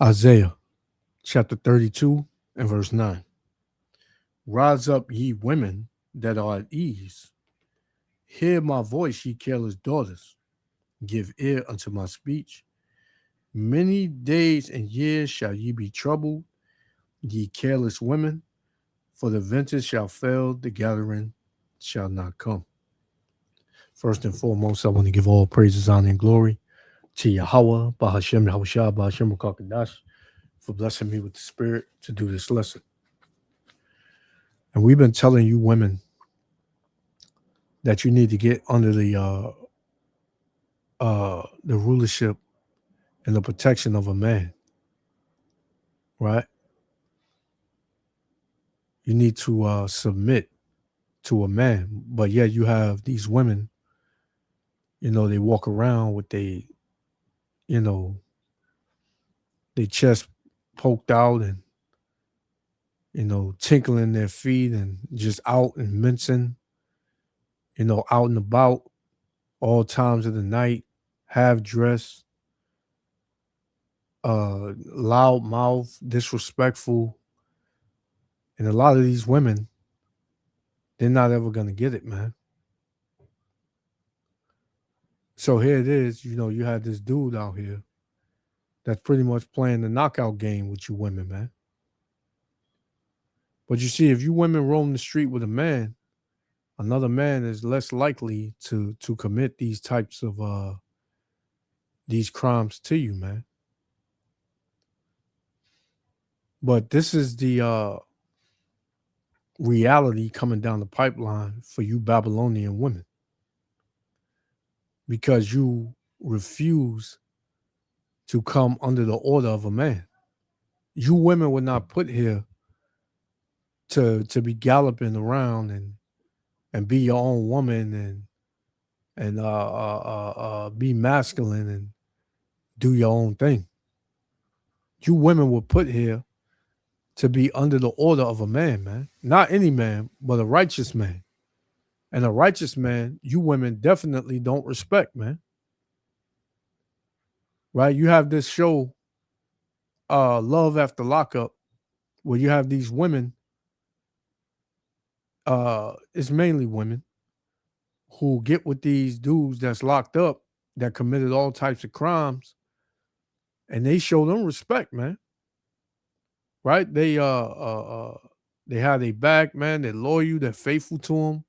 Isaiah chapter 32 and verse 9. Rise up, ye women that are at ease. Hear my voice, ye careless daughters. Give ear unto my speech. Many days and years shall ye be troubled, ye careless women, for the vintage shall fail, the gathering shall not come. First and foremost, I want to give all praises, honor, and glory to Yahweh, Bahashem, Yahushua, Bahashem, Kakadash, for blessing me with the spirit to do this lesson. And we've been telling you women that you need to get under the rulership and the protection of a man, right? You need to submit to a man, but yet you have these women, they walk around with you know, they chest poked out and, tinkling their feet and just out and mincing, out and about all times of the night, half dressed, loud mouth, disrespectful. And a lot of these women, they're not ever gonna get it, man. So here it is, you had this dude out here that's pretty much playing the knockout game with you women, man. But you see, if you women roam the street with a man, another man is less likely to commit these types of these crimes to you, man. But this is the reality coming down the pipeline for you Babylonian women, because you refuse to come under the order of a man. You women were not put here to be galloping around and be your own woman and be masculine and do your own thing. You women were put here to be under the order of a man, man. Not any man, but a righteous man. And a righteous man, you women definitely don't respect, man. Right? You have this show, Love After Lockup, where you have these women, it's mainly women, who get with these dudes that's locked up that committed all types of crimes, and they show them respect, man. Right? They have their back, man. They're loyal. They're faithful to them.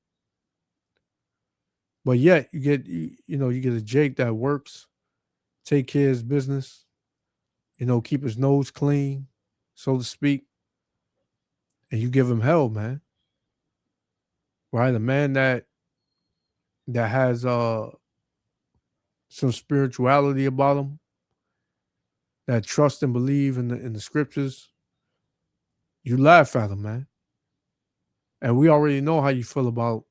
But yet you get a Jake that works, take care of his business, keep his nose clean, so to speak, and you give him hell, man. Right? A man that has some spirituality about him, that trust and believe in the scriptures, you laugh at him, man. And we already know how you feel about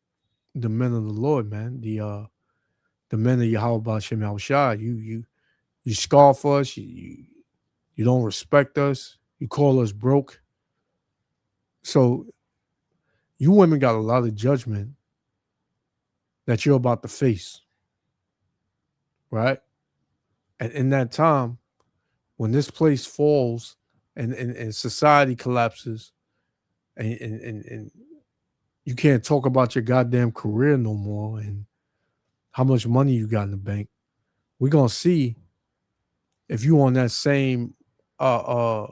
the men of the Lord, man. The men of Yahweh Shem Yahushua. You scoff us, you don't respect us, you call us broke. So you women got a lot of judgment that you're about to face. Right? And in that time, when this place falls and society collapses and you can't talk about your goddamn career no more and how much money you got in the bank, we're gonna see if you on that same uh uh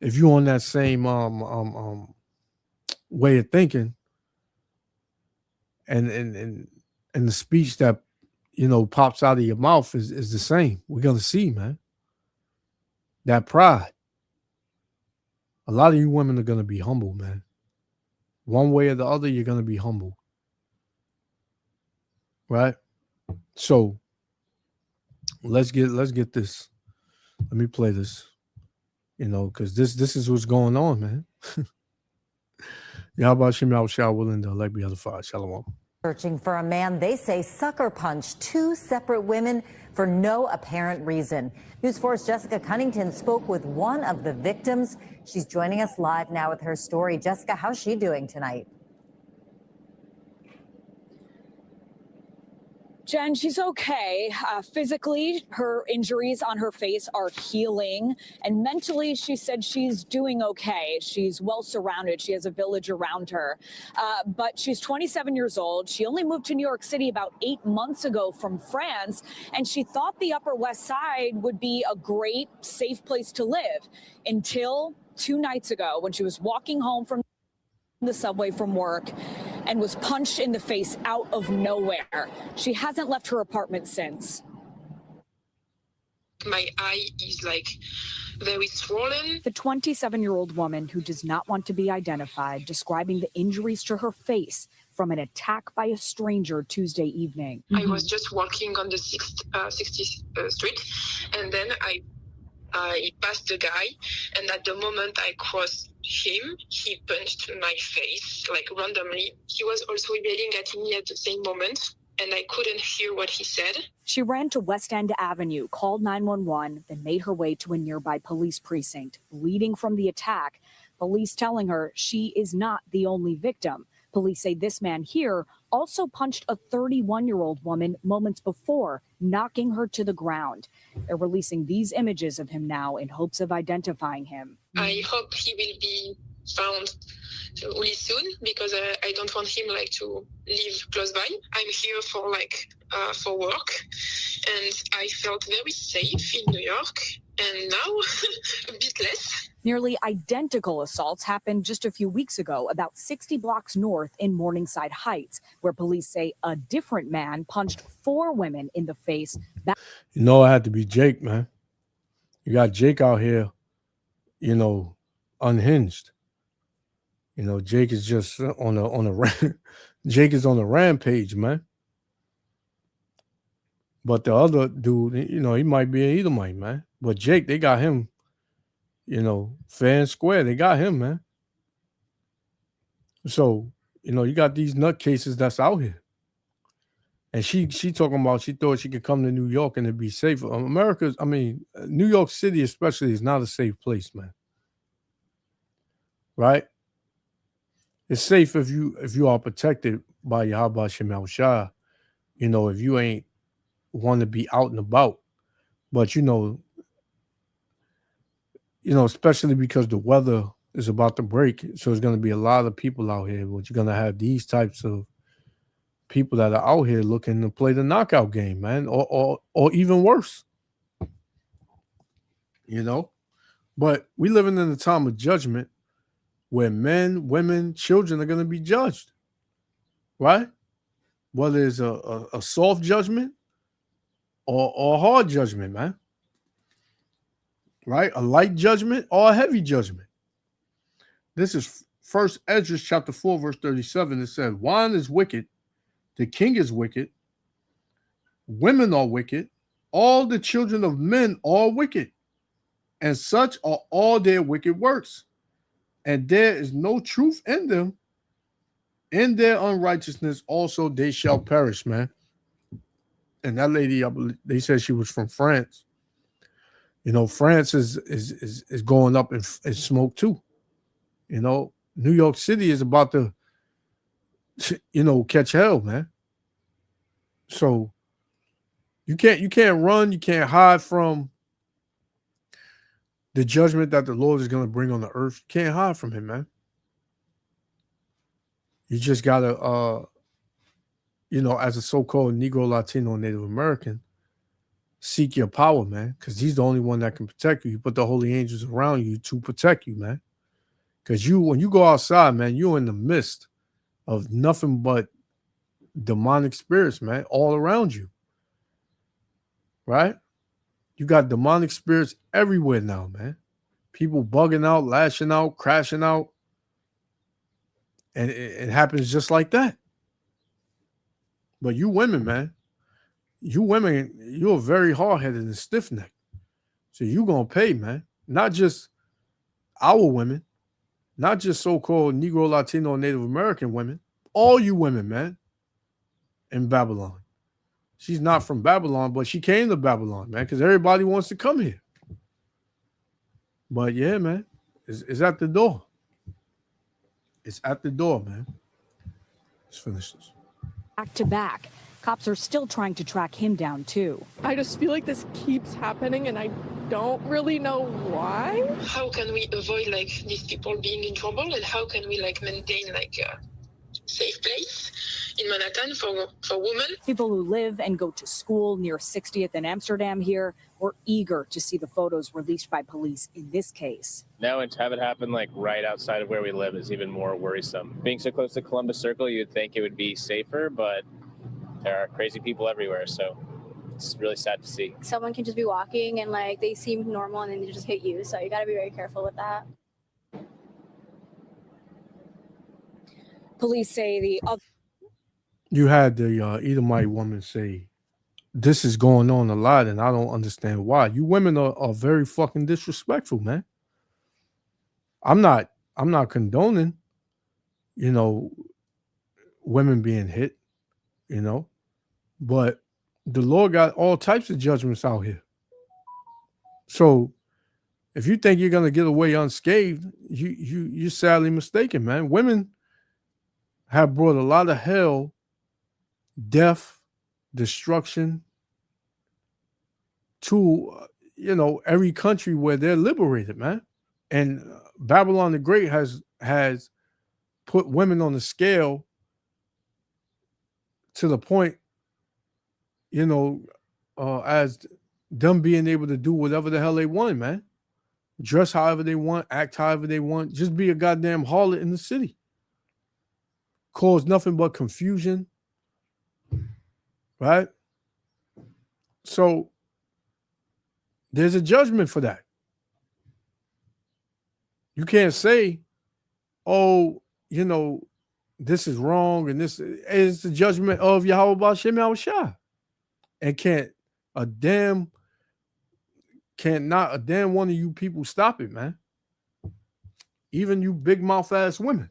if you on that same way of thinking and the speech that pops out of your mouth is the same. We're gonna see, man. That pride. A lot of you women are gonna be humble, man. One way or the other, you're gonna be humble. Right? So let's get this. Let me play this. Because this is what's going on, man. Yahweh Shem Yahushua willing to elect the other five. Shalom. Searching for a man they say sucker punched two separate women for no apparent reason. News 4's Jessica Cunnington spoke with one of the victims. She's joining us live now with her story. Jessica, how's she doing tonight? Jen, she's okay. Physically, her injuries on her face are healing. And mentally, she said she's doing okay. She's well surrounded. She has a village around her. But she's 27 years old. She only moved to New York City about 8 months ago from France. And she thought the Upper West Side would be a great, safe place to live until 2 nights ago when she was walking home from the subway from work and was punched in the face out of nowhere. She hasn't left her apartment since. My eye is like very swollen. The 27-year-old woman who does not want to be identified, describing the injuries to her face from an attack by a stranger Tuesday evening. I was just walking on the 60th Street, and then I passed the guy, and at the moment I crossed him, he punched my face, like randomly. He was also yelling at me at the same moment, and I couldn't hear what he said. She ran to West End Avenue, called 911, then made her way to a nearby police precinct, bleeding from the attack. Police telling her she is not the only victim. Police say this man here also punched a 31-year-old woman moments before, knocking her to the ground. They're releasing these images of him now in hopes of identifying him. I hope he will be found really soon, because I don't want him like to live close by. I'm here for work, and I felt very safe in New York, and now a bit less. Nearly identical assaults happened just a few weeks ago, about 60 blocks north in Morningside Heights, where police say a different man punched 4 women in the face. You know, it had to be Jake, man. You got Jake out here, you know, unhinged. You know, Jake is just on a Jake is on a rampage, man. But the other dude, you know, he might be an Edomite, man. But Jake, they got him, you know, fair and square. They got him, man. So, you know, you got these nutcases that's out here. And she talking about she thought she could come to New York and it'd be safe. New York City especially is not a safe place, man. Right? It's safe if you are protected by Yahweh Shem Shah. You know, if you ain't want to be out and about. But you know, especially because the weather is about to break, so there's going to be a lot of people out here. But you're going to have these types of people that are out here looking to play the knockout game, man, or even worse. You know, but we living in a time of judgment where men, women, children are going to be judged, right? Whether it's a soft judgment or a hard judgment, man. Right? A light judgment or a heavy judgment. This is 1 Ezra chapter 4, verse 37. It says, wine is wicked, the king is wicked, women are wicked, all the children of men are wicked, and such are all their wicked works. And there is no truth in them. In their unrighteousness also they shall perish, man. And that lady, I believe, they said she was from France. You know, France is going up in smoke too. You know, New York City is about to, you know, catch hell, man. So you can't run, you can't hide from the judgment that the Lord is going to bring on the earth. You can't hide from him, man. You just gotta, you know, as a so-called Negro, Latino, Native American, seek your power, man, because he's the only one that can protect you. You put the holy angels around you to protect you, man. Because when you go outside, man, you're in the midst of nothing but demonic spirits, man, all around you. Right? You got demonic spirits everywhere now, man. People bugging out, lashing out, crashing out. And it happens just like that. But you women, man, you're very hard-headed and stiff-necked. So you're going to pay, man. Not just our women, not just so-called Negro, Latino, Native American women. All you women, man, in Babylon. She's not from Babylon, but she came to Babylon, man, because everybody wants to come here. But, yeah, man, it's at the door. It's at the door, man. Let's finish this. Back to back. Cops are still trying to track him down, too. I just feel like this keeps happening and I don't really know why. How can we avoid like these people being in trouble, and how can we like maintain like a safe place in Manhattan for women? People who live and go to school near 60th and Amsterdam here were eager to see the photos released by police in this case. Now, and to have it happen like right outside of where we live is even more worrisome. Being so close to Columbus Circle, you'd think it would be safer, but there are crazy people everywhere, so it's really sad to see. Someone can just be walking and like they seem normal and then they just hit you, so you got to be very careful with that. Police say the other You had the Edomite woman say, "This is going on a lot, and I don't understand why." You women are very fucking disrespectful, man. I'm not condoning, women being hit, but the Lord got all types of judgments out here. So if you think you're gonna get away unscathed, you're sadly mistaken, man. Women have brought a lot of hell, death, destruction to every country where they're liberated, man. And Babylon the Great has put women on the scale to the point, as them being able to do whatever the hell they want, man. Dress however they want, act however they want, just be a goddamn harlot in the city. Cause nothing but confusion, right? So there's a judgment for that. You can't say, oh, this is wrong and this is the judgment of Yahweh B'Shem Yahushua. And can't not a damn one of you people stop it, man. Even you big mouth ass women.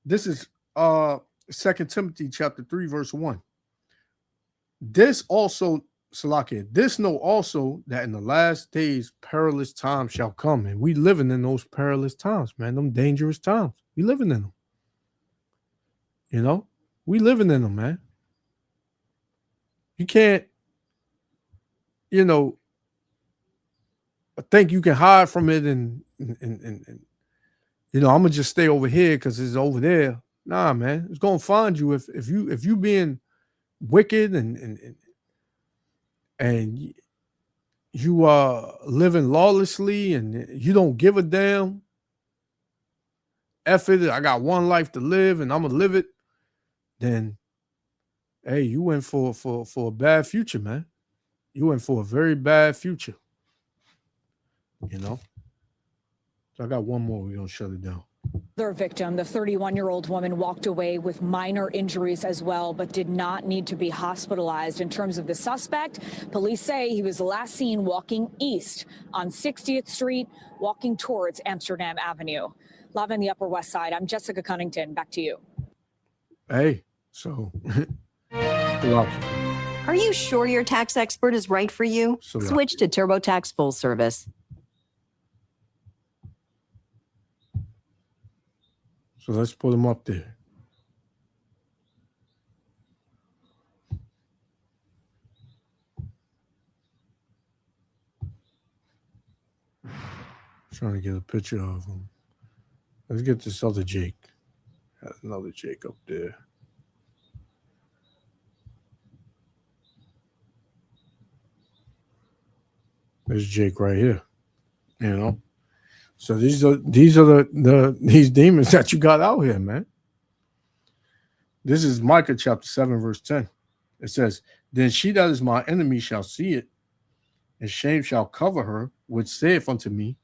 This is 2 Timothy chapter 3, verse 1. This also, Salakia, this know also that in the last days perilous times shall come. And we living in those perilous times, man. Them dangerous times. We living in them. We living in them, man. You can't, think you can hide from it and I'm gonna just stay over here because it's over there. Nah, man, it's gonna find you if you being wicked and you are living lawlessly and you don't give a damn. F it, I got one life to live and I'm gonna live it. Then, hey, you went for a bad future, man. You went for a very bad future. So I got one more. We're gonna shut it down. Their victim, the 31-year-old woman, walked away with minor injuries as well, but did not need to be hospitalized. In terms of the suspect, police say he was last seen walking east on 60th Street, walking towards Amsterdam Avenue. Live in the Upper West Side, I'm Jessica Cunnington. Back to you. Hey, so are you sure your tax expert is right for you? Switch to TurboTax Full Service. So let's put them up there. Trying to get a picture of them. Let's get this other Jake. Has another Jake up there. There's Jake right here. So these are these demons that you got out here, man. This is Micah chapter 7, verse 10. It says, "Then she that is my enemy shall see it, and shame shall cover her, which saith unto me,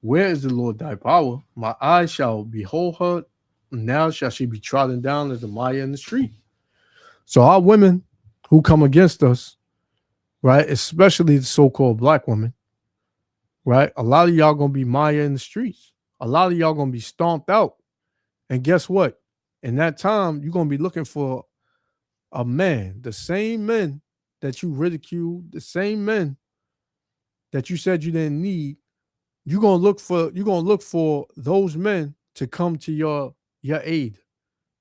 Where is the Lord thy power? My eyes shall behold her, and now shall she be trodden down as a mire in the street." So our women who come against us, right, especially the so-called black women, right? A lot of y'all gonna be Maya in the streets. A lot of y'all gonna be stomped out. And guess what? In that time, you're gonna be looking for a man, the same men that you ridiculed, the same men that you said you didn't need. You're gonna look for those men to come to your aid.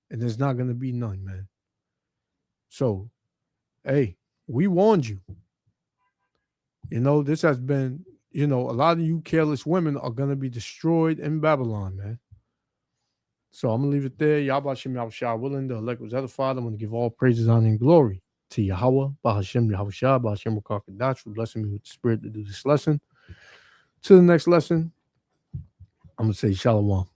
And there's not gonna be none, man. So, hey, we warned you. You know, this has been, you know, a lot of you careless women are going to be destroyed in Babylon, man. So I'm going to leave it there. Yabashim Yahushua willing, the elect was edified. I'm going to give all praises, honor, and glory to Yahweh, Bahashem Yahushua, Bahashem Rakakadash, for blessing me with the spirit to do this lesson. To the next lesson, I'm going to say Shalom.